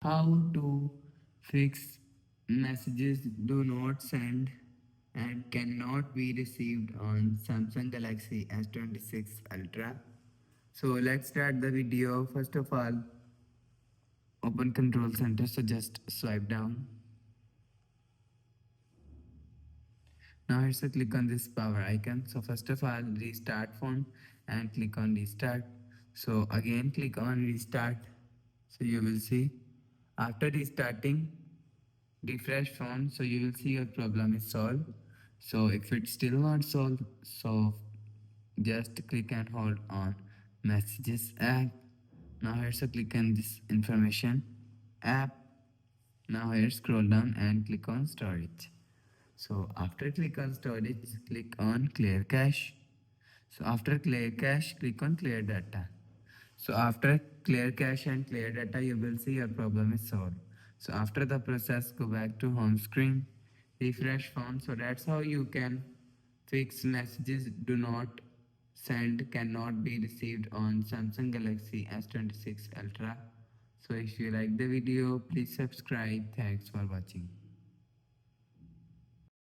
how to fix messages do not send and cannot be received on Samsung Galaxy S26 Ultra. So let's start the video. First of all, open Control Center, so just swipe down. Now here's a click on this power icon. So first of all, restart phone and click on restart. So again click on restart. So you will see after restarting, refresh phone, so you will see your problem is solved. So if it's still not solved, so just click and hold on messages app. Now here's a click on this information app. Now here scroll down and click on storage. So after click on storage, click on clear cache. So after clear cache, click on clear data. So after clear cache and clear data, you will see your problem is solved. So after the process, go back to home screen, refresh phone. So that's how you can fix messages do not send cannot be received on Samsung Galaxy S26 Ultra. So if you like the video, please subscribe. Thanks for watching.